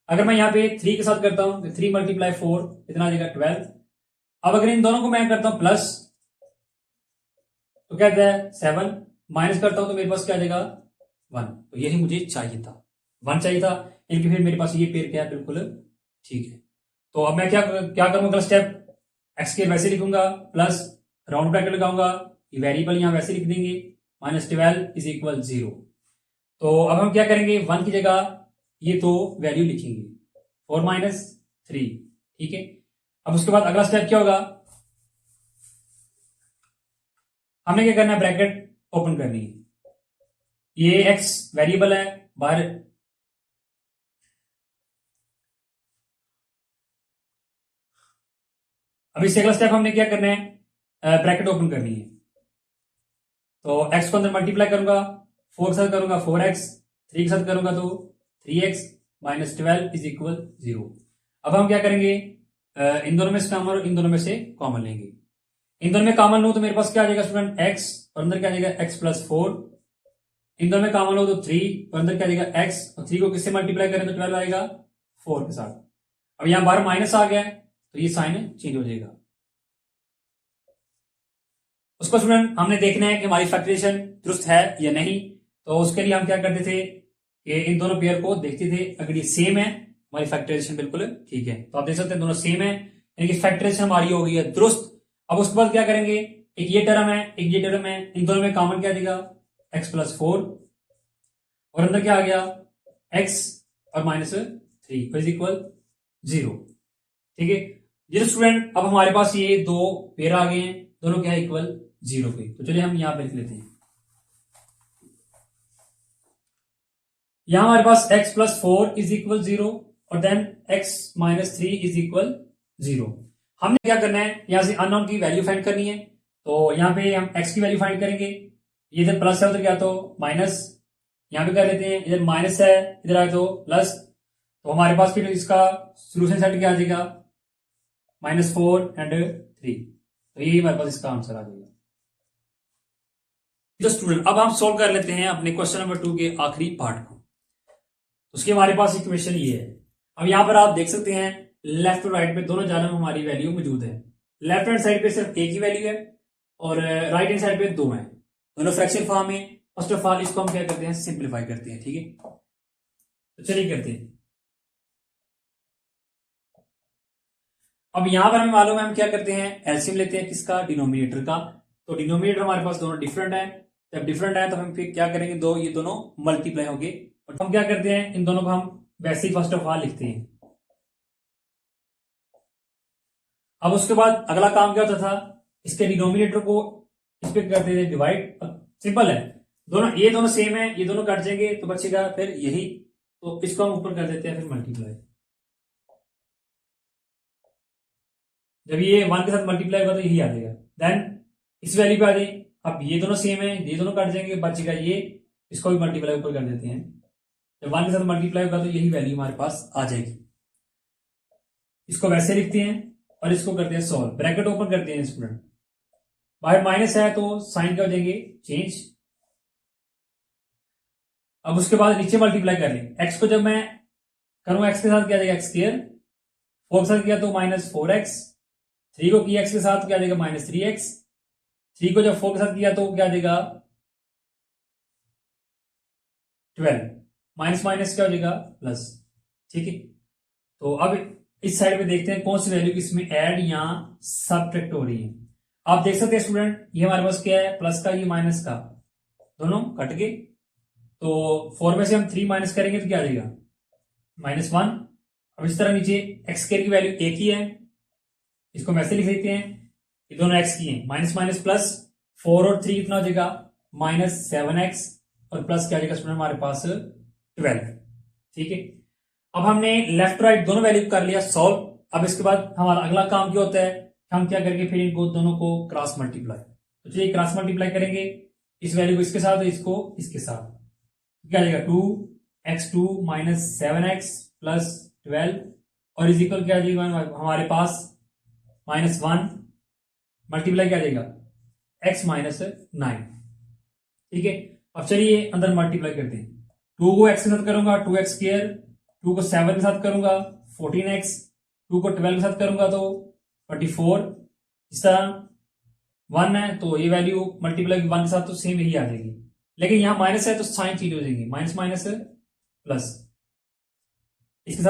अगर मैं यहाँ पे 3 के साथ करता हूं तो 3 मल्टीप्लाई 4 कितना आ जाएगा 12। अब अगर इन दोनों को मैं करता हूं प्लस तो क्या आता है 7, माइनस करता हूं तो मेरे पास क्या आ जाएगा 1, तो यही मुझे चाहिए था, 1 चाहिए था, इनके फिर मेरे पास ये पेयर क्या है बिल्कुल ठीक है। तो अब मैं क्या करूंगा अगला स्टेप, एक्स के वैसे लिखूंगा प्लस राउंड ब्रैकेट लगाऊंगा, ये वेरिएबल यहां वैसे लिख देंगे -12 इज इक्वल 0। तो अब हम क्या करेंगे 1 की जगह ये तो वैल्यू लिखेंगे 4 - 3, ठीक है। अब उसके बाद अगला स्टेप क्या होगा, हमने क्या करना है ब्रैकेट ओपन करनी है, ये एक्स वेरिएबल है बाहर, अब इससे अगला स्टेप हमने क्या करना है ब्रैकेट ओपन करनी है। तो एक्स को अंदर मल्टीप्लाई करूंगा, 4 के साथ करूंगा 4x, 3 के साथ करूंगा तो 3x -12 इज इक्वल 0। अब हम क्या करेंगे इन दोनों में से कॉमन और इन दोनों में से कॉमन लेंगे। इन दोनों में कॉमन लो तो मेरे पास क्या आ जाएगा स्टूडेंट x, और अंदर क्या आ जाएगा x + 4। इन दोनों में कॉमन लो तो 3, और अंदर क्या आ जाएगा x, और 3 को किससे मल्टीप्लाई करें तो 12 आएगा 4 के साथ। अब यहां बाहर माइनस आ गया तो ये साइन चेंज हो जाएगा। उसको स्टूडेंट हमने देखना है कि हमारी फैक्टराइजेशन दुरुस्त है या नहीं। तो उसके लिए हम क्या करते थे कि इन दोनों पेयर को देखते थे, अगर ये सेम है हमारी फैक्टराइजेशन बिल्कुल ठीक है। तो आप देख सकते हैं दोनों सेम है, यानी कि फैक्टराइजेशन हमारी हो गई है दुरुस्त। अब उसके बाद क्या करेंगे, एक ये टर्म है एक ये टर्म है, इन दोनों में कॉमन क्या आ जाएगा x + 4, और अंदर क्या आ गया x और -3 इज इक्वल 0, ठीक है। ये स्टूडेंट अब हमारे पास ये दो पेयर आ गए हैं, दोनों क्या है इक्वल 0 पे। तो चलिए हम यहां पे लिख लेते हैं, यहां हमारे पास x + 4 इज इक्वल 0 और देन x - 3 इज इक्वल 0। हमने क्या करना है, यहां से अननोन की वैल्यू फाइंड करनी है। तो यहां पे हम x की वैल्यू फाइंड करेंगे, ये इधर प्लस है उधर क्या तो माइनस, यहां पे कर लेते हैं, इधर माइनस है इधर आए तो प्लस। तो हमारे पास फिर इसका सोल्यूशन सेट क्या आ जाएगा -4 and 3, तो यही हमारे पास इसका आंसर आ जाएगा। तो स्टूडेंट अब हम सोल्व कर लेते हैं अपने क्वेश्चन नंबर 2 के आखिरी पार्ट को। उसकी हमारे पास इक्वेशन ये है। अब यहां पर आप देख सकते हैं लेफ्ट और राइट में दोनों जानब हमारी वैल्यू मौजूद है। लेफ्ट हैंड साइड पे सिर्फ एक ही वैल्यू है और राइट हैंड साइड पे 2 है, दोनों फ्रैक्शन फॉर्म में। फर्स्ट ऑफ ऑल इसको हम क्या करते हैं सिंप्लीफाई करते हैं, ठीक है। तो चलिए करते हैं। अब यहां पर हमें मालूम है हम क्या करते हैं एलसीएम लेते हैं किसका, डिनोमिनेटर का। तो डिनोमिनेटर हमारे पास दोनों डिफरेंट है, जब डिफरेंट है तो हम फिर क्या करेंगे, ये दोनों मल्टीप्लाई होंगे। और हम क्या करते हैं, इन दोनों को हम वैसे ही फर्स्ट ऑफ ऑल लिखते हैं। अब उसके बाद अगला काम क्या होता था, इसके डिनोमिनेटर को इस पे करते थे डिवाइड। सिंपल है, ये दोनों सेम है, ये दोनों कट जाएंगे तो बचेगा फिर यही, तो इसको हम ऊपर कर देते हैं फिर मल्टीप्लाई। जब ये 1 के साथ मल्टीप्लाई होगा तो यही आ जाएगा, देन इस वैल्यू पे आ जाए। अब ये दोनों सेम है, ये दोनों कट जाएंगे, बचेगा ये, इसको भी मल्टीप्लाई ऊपर कर देते हैं। जब 1 के साथ मल्टीप्लाई होगा तो यही वैल्यू हमारे पास आ जाएगी। इसको वैसे लिखते हैं और इसको करते हैं सॉल्व, ब्रैकेट ओपन करते हैं स्टूडेंट। बाहर माइनस है तो साइन क्या हो जाएंगे, चेंज। अब उसके बाद नीचे मल्टीप्लाई कर लें, एक्स को जब मैं करूं एक्स के साथ क्या आ जाएगा, एक्स स्क्वायर। 4 के साथ किया तो -4x, 3 को किया एक्स के साथ क्या आ जाएगा, -3x। 3 को जब 4 के साथ किया तो क्या आ जाएगा 12, माइनस माइनस क्या हो जाएगा प्लस। ठीक है, तो अब इस साइड में देखते हैं कौन सी वैल्यू इसमें ऐड या सबट्रैक्ट हो रही है। आप देख सकते हैं स्टूडेंट, ये हमारे पास क्या है, प्लस का, ये माइनस का, दोनों कट गए। तो 4 में से हम 3 माइनस करेंगे तो क्या आ जाएगा -1। अब इस तरह नीचे एक्स स्क्वायर की वैल्यू एक ही है, इसको वैसे लिख देते हैं, ये दोनों एक्स की हैं, माइनस माइनस प्लस, 4 और 3 कितना हो जाएगा -7x, और प्लस क्या आ जाएगा स्टूडेंट हमारे पास 12। ठीक है, अब हमने लेफ्ट राइट दोनों वैल्यू कर लिया सॉल्व। अब इसके बाद हमारा अगला काम क्या होता है, हम क्या करेंगे, फिर इनको दोनों को क्रॉस मल्टीप्लाई। तो चलिए क्रॉस मल्टीप्लाई करेंगे, इस वैल्यू को इसके साथ और इसको इसके साथ, क्या आ जाएगा 2x2 -7x प्लस 12, और इज इक्वल क्या आ जाएगा हमारे पास -1 मल्टीप्लाई क्या आ जाएगा x -9। ठीक है, अब चलिए अंदर मल्टीप्लाई करते हैं। 2 को x के साथ करूंगा 2x स्क्वायर, 2 को 7 के साथ करूंगा 14x, 2 को 12 के साथ करूंगा तो 24। इस तरह 1 है तो ये वैल्यू मल्टीप्लाई 1 के साथ तो सेम यही आ जाएगी, लेकिन यहां माइनस है तो साइन चेंज हो जाएंगे, माइनस माइनस प्लस। इसके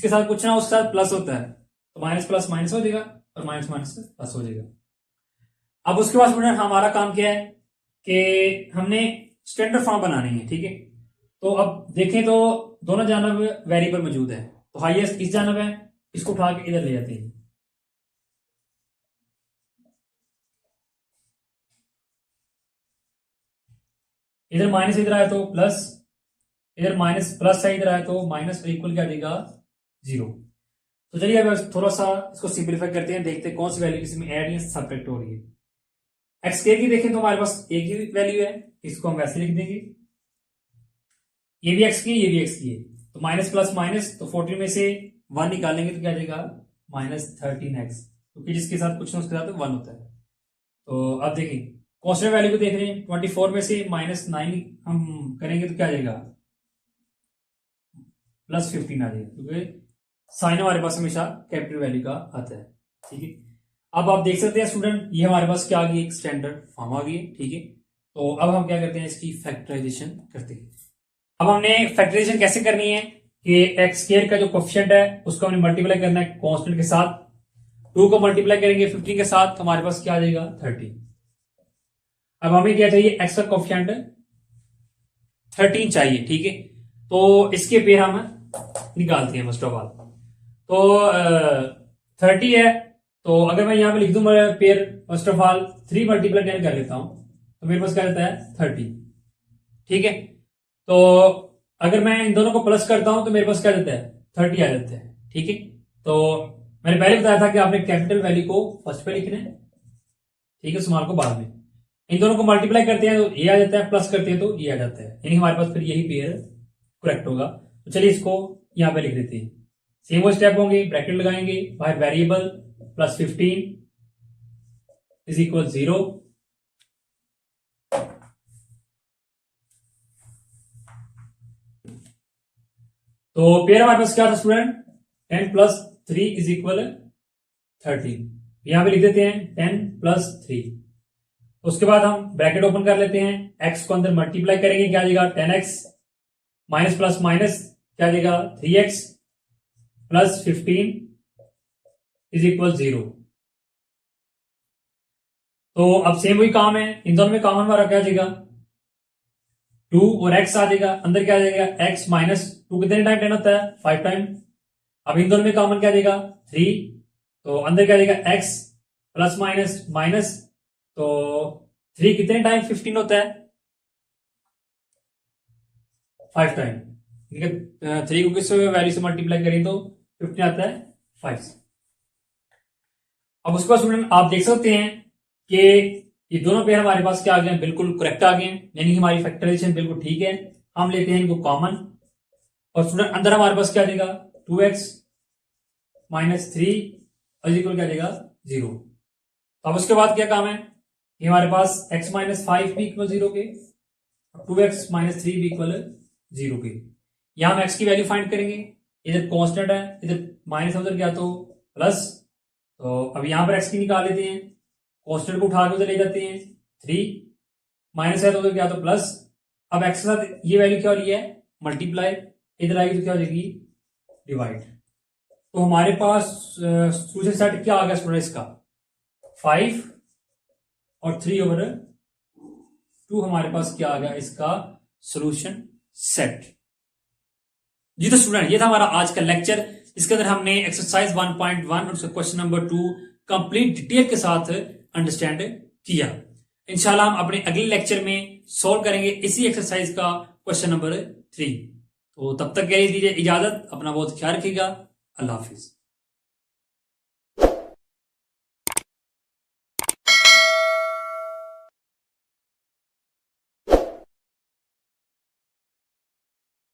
साथ कुछ ना उसके साथ प्लस होता है, तो माइनस प्लस माइनस हो जाएगा और माइनस माइनस प्लस हो जाएगा। अब उसके बाद स्टूडेंट हमारा काम क्या है कि हमने स्टैंडर्ड फॉर्म बनानी है। ठीक है, तो अब देखें तो दोनों जानब वेरिएबल मौजूद है, तो हाईएस्ट इस जानब है, इसको उठा के इधर ले जाते हैं। इधर माइनस इधर आया तो प्लस, इधर माइनस प्लस है इधर आया तो माइनस, इक्वल क्या देगा 0। तो चलिए अब थोड़ा सा इसको सिंप्लीफाई करते हैं, देखते हैं कौन सी वैल्यू इसमें ऐड या सब्ट्रैक्ट हो रही है। एक्स के की देखें तो हमारे पास एक ही वैल्यू है, इसको हम वैसे लिख देंगे, ये भी एक्स की ये भी एक्स की है, तो माइनस प्लस माइनस, तो 14 में से 1 निकालेंगे तो क्या जाएगा -13x, क्योंकि जिसके साथ कुछ ना उसके साथ 1 होता है। तो अब देखिए कॉन्स्टेंट वैल्यू को देख रहे हैं, 24 में से -9 हम करेंगे तो क्या जाएगा +15 आ जाएगा, क्योंकि साइन हमारे पास हमेशा कैपिटल वैल्यू का आता है। ठीक है, अब आप देख सकते हैं स्टूडेंट, ये हमारे पास क्या आ गई, एक स्टैंडर्ड फॉर्म आ गई। ठीक है, तो अब हम क्या करते हैं, इसकी फैक्टराइजेशन करते हैं। अब हमने फैक्टराइजेशन कैसे करनी है कि एक्स स्क्वायर का जो कोफिशिएंट है उसको हमने मल्टीप्लाई करना है कांस्टेंट के साथ। 2 को मल्टीप्लाई करेंगे 15 के साथ तो हमारे पास क्या आ जाएगा 30। अब हमें क्या चाहिए, एक्स का कोफिशिएंट 13 चाहिए। ठीक है, तो इसके पे हम निकालते हैं फर्स्ट ऑफ ऑल। तो 30 है, तो अगर मैं यहां पे लिख दूं pair first of all 3 multiply कर लेता हूं तो मेरे पास क्या रहता है 30। ठीक है, तो अगर मैं इन दोनों को प्लस करता हूं तो मेरे पास क्या रहता है 30 आ जाता है। ठीक है, तो मैंने पहले बताया था कि आपने कैपिटल वैल्यू को फर्स्ट पे लिखना है, ठीक है, स्मॉल को बाद में। इन दोनों को मल्टीप्लाई करते हैं तो ये आ जाता है, प्लस करते हैं तो ये आ जाता है, यानी हमारे पास फिर यही पेयर करेक्ट होगा। तो चलिए इसको यहां पे लिख देते हैं, सेम वो स्टेप होंगे, ब्रैकेट लगाएंगे, बाहर वेरिएबल +15 इज इक्वल 0। तो पेयर हमारे पास क्या था स्टूडेंट 10 + 3 इज इक्वल 13। यहां पे लिख देते हैं 10 + 3। उसके बाद हम ब्रैकेट ओपन कर लेते हैं, एक्स को अंदर मल्टीप्लाई करेंगे क्या आ जाएगा 10x, माइनस प्लस माइनस क्या आ जाएगा 3x प्लस 15 इज इक्वल 0। तो अब सेम वही काम है, इन दोनों में कॉमन हमारा क्या आ जाएगा 2 और x आ जाएगा, अंदर क्या आ जाएगा x माइनस 2 कितने टाइम 10 होता है 5 टाइम। अब इन दोनों में कॉमन क्या आ जाएगा 3, तो अंदर क्या आ जाएगा x प्लस माइनस माइनस, तो 3 कितने टाइम 15 होता है 5 टाइम, ठीक है। 3 को किस वैल्यू से मल्टीप्लाई करें तो 15 आता है 5 से। अब उसके बाद स्टूडेंट आप देख सकते हैं कि ये दोनों पेयर हमारे पास क्या आ गए हैं, बिल्कुल करेक्ट आ गए हैं, यानी कि हमारी फैक्टराइजेशन बिल्कुल ठीक है। हम लेते हैं इनको कॉमन, और स्टूडेंट अंदर हमारे पास क्या आ जाएगा 2x माइनस 3 इक्वल क्या आ जाएगा 0। अब उसके बाद क्या काम है, ये हमारे पास x माइनस 5 भी इक्वल 0 के, 2x माइनस 3 भी इक्वल 0 के। यहां हम x की वैल्यू फाइंड करेंगे, इधर कांस्टेंट है, इधर माइनस है, उधर क्या तो प्लस, तो अब यहां पर x की निकाल लेते हैं, कांस्टेंट को उठा के उधर ले जाते हैं 3, माइनस है तो उधर क्या तो प्लस। अब x के साथ ये वैल्यू क्या हो रही है मल्टीप्लाई, इधर आएगी तो क्या हो जाएगी डिवाइड। तो हमारे पास सोल्यूशन सेट क्या आ गया स्टूडेंट इसका 5 और 3/2 हमारे पास क्या आ गया इसका सोल्यूशन सेट। जी तो स्टूडेंट ये था हमारा आज का लेक्चर। इसके अंदर हमने एक्सरसाइज 1.1 और उसका क्वेश्चन नंबर 2 कंप्लीट डिटेल के साथ अंडरस्टैंड किया। इंशाल्लाह हम अपने अगले लेक्चर में सॉल्व करेंगे इसी एक्सरसाइज का क्वेश्चन नंबर 3। तो तब तक के लिए दीजिए इजाजत, अपना बहुत ख्याल रखिएगा, अल्लाह हाफिज।